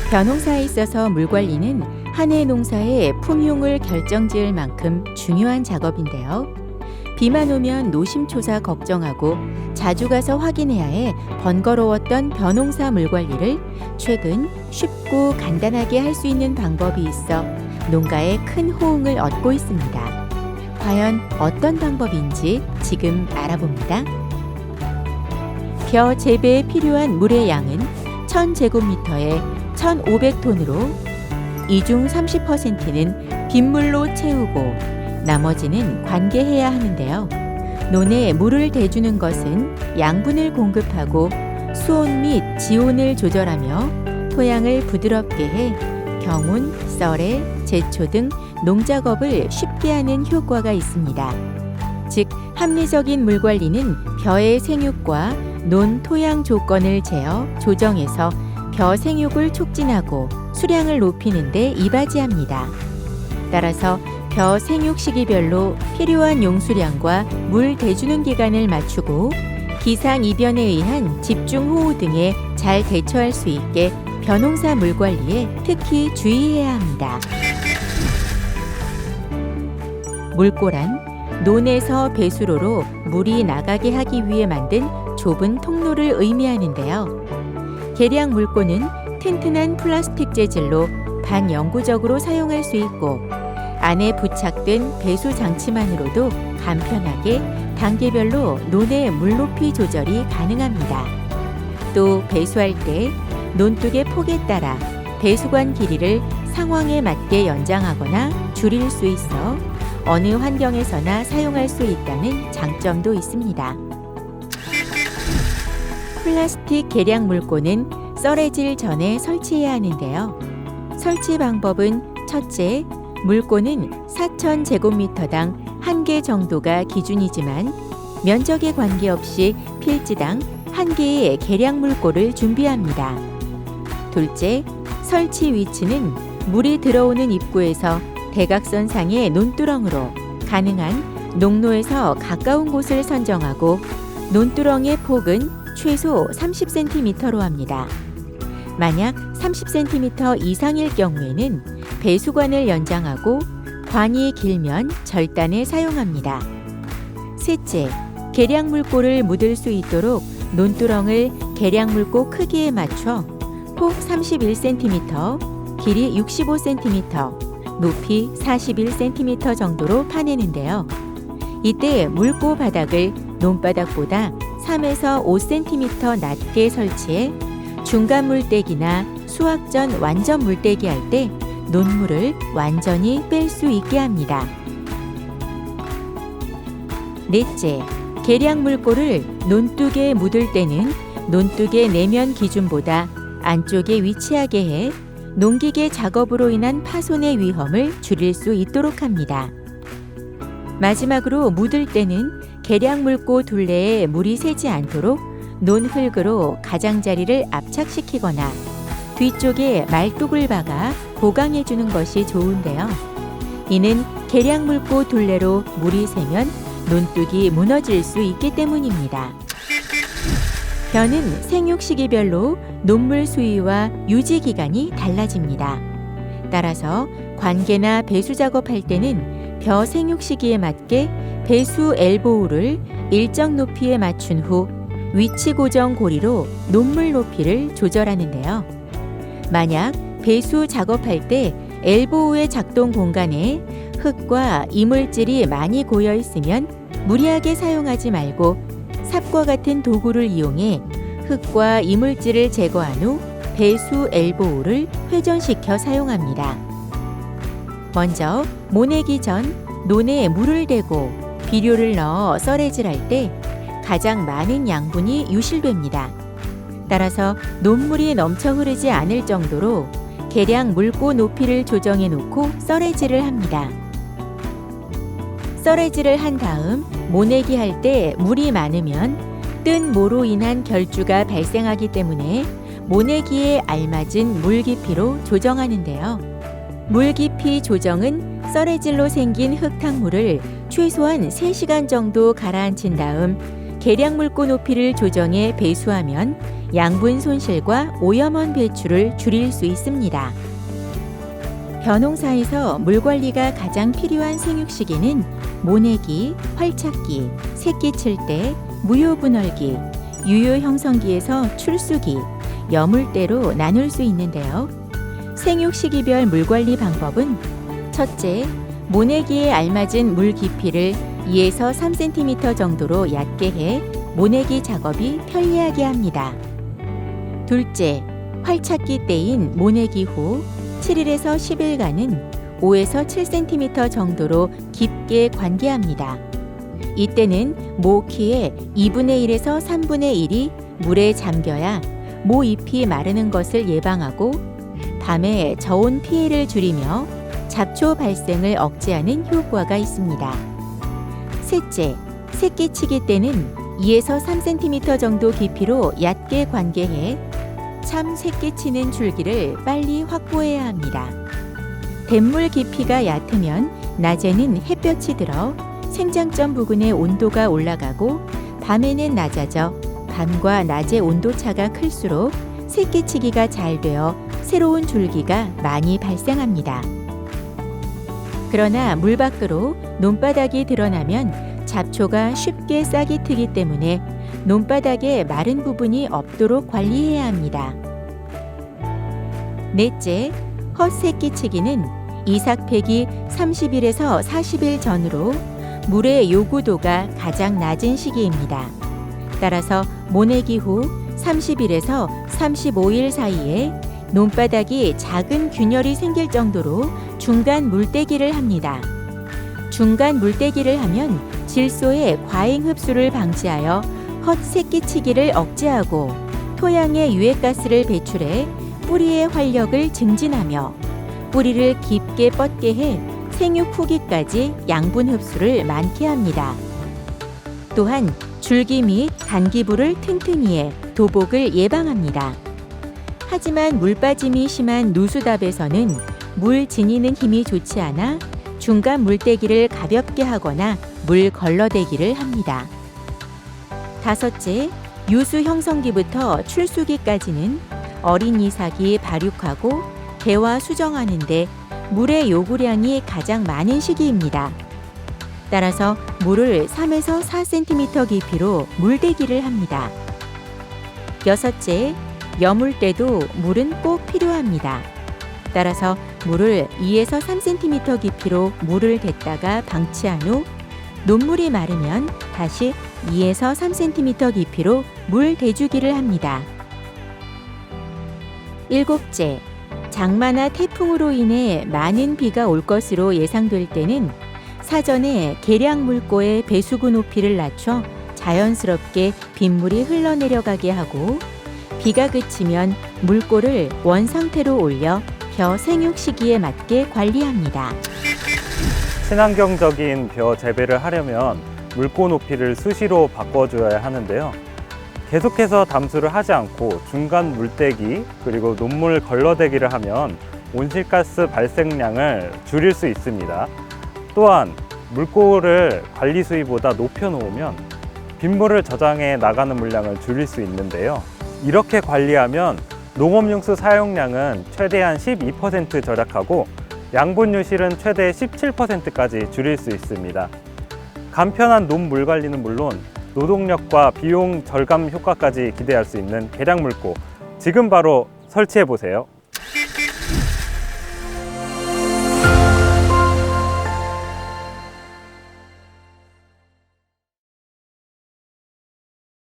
벼농사에 있어서 물관리는 한 해 농사의 품용을 결정지을 만큼 중요한 작업인데요. 비만 오면 노심초사 걱정하고 자주 가서 확인해야 해 번거로웠던 벼농사 물관리를 최근 쉽고 간단하게 할 수 있는 방법이 있어 농가에 큰 호응을 얻고 있습니다. 과연 어떤 방법인지 지금 알아봅니다. 벼 재배에 필요한 물의 양은 1000제곱미터에 1500톤으로 이 중 30%는 빗물로 채우고 나머지는 관계해야 하는데요. 논에 물을 대주는 것은 양분을 공급하고 수온 및 지온을 조절하며 토양을 부드럽게 해 경운, 썰애, 제초 등 농작업을 쉽게 하는 효과가 있습니다. 즉, 합리적인 물관리는 벼의 생육과 논 토양 조건을 재어 조정해서 벼 생육을 촉진하고 수량을 높이는 데 이바지합니다. 따라서 벼 생육 시기별로 필요한 용수량과 물 대주는 기간을 맞추고 기상이변에 의한 집중호우 등에 잘 대처할 수 있게 벼농사 물관리에 특히 주의해야 합니다. 물꼬란 논에서 배수로로 물이 나가게 하기 위해 만든 좁은 통로를 의미하는데요. 계량 물꼬는 튼튼한 플라스틱 재질로 반영구적으로 사용할 수 있고 안에 부착된 배수 장치만으로도 간편하게 단계별로 논의 물높이 조절이 가능합니다. 또 배수할 때 논둑의 폭에 따라 배수관 길이를 상황에 맞게 연장하거나 줄일 수 있어 어느 환경에서나 사용할 수 있다는 장점도 있습니다. 플라스틱 계량 물꼬는 썰어질 전에 설치해야 하는데요. 설치 방법은 첫째, 물꼬는 4000제곱미터당 1개 정도가 기준이지만 면적에 관계없이 필지당 1개의 계량 물꼬를 준비합니다. 둘째, 설치 위치는 물이 들어오는 입구에서 대각선상의 논두렁으로 가능한 농로에서 가까운 곳을 선정하고 논두렁의 폭은 최소 30cm로 합니다. 만약 30cm 이상일 경우에는 배수관을 연장하고 관이 길면 절단을 사용합니다. 셋째, 계량 물꼬를 묻을 수 있도록 논두렁을 계량 물꼬 크기에 맞춰 폭 31cm, 길이 65cm, 높이 41cm 정도로 파내는데요. 이때 물꼬 바닥을 논바닥보다 3에서 5cm 낮게 설치해 중간 물떼기나 수확 전 완전 물떼기 할 때 논물을 완전히 뺄 수 있게 합니다. 넷째, 계량 물꼬를 논둑에 묻을 때는 논둑의 내면 기준보다 안쪽에 위치하게 해 농기계 작업으로 인한 파손의 위험을 줄일 수 있도록 합니다. 마지막으로 묻을 때는 계량 물꼬 둘레에 물이 새지 않도록 논흙으로 가장자리를 압착시키거나 뒤쪽에 말뚝을 박아 보강해 주는 것이 좋은데요. 이는 계량 물꼬 둘레로 물이 새면 논둑이 무너질 수 있기 때문입니다. 벼는 생육 시기별로 논물 수위와 유지 기간이 달라집니다. 따라서 관계나 배수 작업할 때는 벼 생육 시기에 맞게 배수 엘보우를 일정 높이에 맞춘 후 위치 고정 고리로 논물 높이를 조절하는데요. 만약 배수 작업할 때 엘보우의 작동 공간에 흙과 이물질이 많이 고여 있으면 무리하게 사용하지 말고 삽과 같은 도구를 이용해 흙과 이물질을 제거한 후 배수 엘보우를 회전시켜 사용합니다. 먼저 모내기 전 논에 물을 대고 비료를 넣어 썰어질할 때 가장 많은 양분이 유실됩니다. 따라서 논물이 넘쳐 흐르지 않을 정도로 계량 물꼬 높이를 조정해 놓고 썰어질을 합니다. 썰어질을 한 다음 모내기 할 때 물이 많으면 뜬 모로 인한 결주가 발생하기 때문에 모내기에 알맞은 물 깊이로 조정하는데요. 물 깊이 조정은 썰어질로 생긴 흙탕물을 최소한 3시간 정도 가라앉힌 다음 계량 물꼬 높이를 조정해 배수하면 양분 손실과 오염원 배출을 줄일 수 있습니다. 벼농사에서 물 관리가 가장 필요한 생육시기는 모내기, 활착기, 새끼 칠 때, 무효분월기, 유효형성기에서 출수기, 여물때로 나눌 수 있는데요. 생육시기별 물관리 방법은 첫째, 모내기에 알맞은 물 깊이를 2에서 3cm 정도로 얕게 해 모내기 작업이 편리하게 합니다. 둘째, 활착기 때인 모내기 후 7일에서 10일간은 5에서 7cm 정도로 깊게 관계합니다. 이때는 모 키의 2분의 1에서 3분의 1이 물에 잠겨야 모 잎이 마르는 것을 예방하고 밤에 저온 피해를 줄이며 잡초 발생을 억제하는 효과가 있습니다. 셋째, 새끼치기 때는 2에서 3cm 정도 깊이로 얕게 관계해 참 새끼치는 줄기를 빨리 확보해야 합니다. 뱃물 깊이가 얕으면 낮에는 햇볕이 들어 생장점 부근의 온도가 올라가고 밤에는 낮아져 밤과 낮의 온도차가 클수록 새끼치기가 잘 되어 새로운 줄기가 많이 발생합니다. 그러나 물 밖으로 논바닥이 드러나면 잡초가 쉽게 싹이 트기 때문에 논바닥에 마른 부분이 없도록 관리해야 합니다. 넷째, 헛새끼치기는 이삭팩이 30일에서 40일 전으로 물의 요구도가 가장 낮은 시기입니다. 따라서 모내기 후 30일에서 35일 사이에 논바닥이 작은 균열이 생길 정도로 중간 물떼기를 합니다. 중간 물떼기를 하면 질소의 과잉 흡수를 방지하여 헛새끼치기를 억제하고 토양에 유해가스를 배출해 뿌리의 활력을 증진하며 뿌리를 깊게 뻗게 해 생육 후기까지 양분 흡수를 많게 합니다. 또한 줄기 및 간기부를 튼튼히 해 도복을 예방합니다. 하지만 물 빠짐이 심한 누수답에서는 물 지니는 힘이 좋지 않아 중간 물떼기를 가볍게 하거나 물 걸러대기를 합니다. 다섯째, 유수 형성기부터 출수기까지는 어린 이삭이 발육하고 개화 수정하는데 물의 요구량이 가장 많은 시기입니다. 따라서 물을 3에서 4cm 깊이로 물대기를 합니다. 여섯째, 여물 때도 물은 꼭 필요합니다. 따라서 물을 2에서 3cm 깊이로 물을 댔다가 방치한 후 논물이 마르면 다시 2에서 3cm 깊이로 물 대주기를 합니다. 일곱째, 장마나 태풍으로 인해 많은 비가 올 것으로 예상될 때는 사전에 계량 물고의 배수구 높이를 낮춰 자연스럽게 빗물이 흘러내려가게 하고 비가 그치면 물고를 원상태로 올려 벼 생육 시기에 맞게 관리합니다. 친환경적인 벼 재배를 하려면 물고 높이를 수시로 바꿔줘야 하는데요. 계속해서 담수를 하지 않고 중간 물대기 그리고 논물 걸러대기를 하면 온실가스 발생량을 줄일 수 있습니다. 또한 물고를 관리 수위보다 높여 놓으면 빗물을 저장해 나가는 물량을 줄일 수 있는데요. 이렇게 관리하면 농업용수 사용량은 최대한 12% 절약하고 양분 유실은 최대 17%까지 줄일 수 있습니다. 간편한 논물 관리는 물론 노동력과 비용 절감 효과까지 기대할 수 있는 계량 물고 지금 바로 설치해 보세요.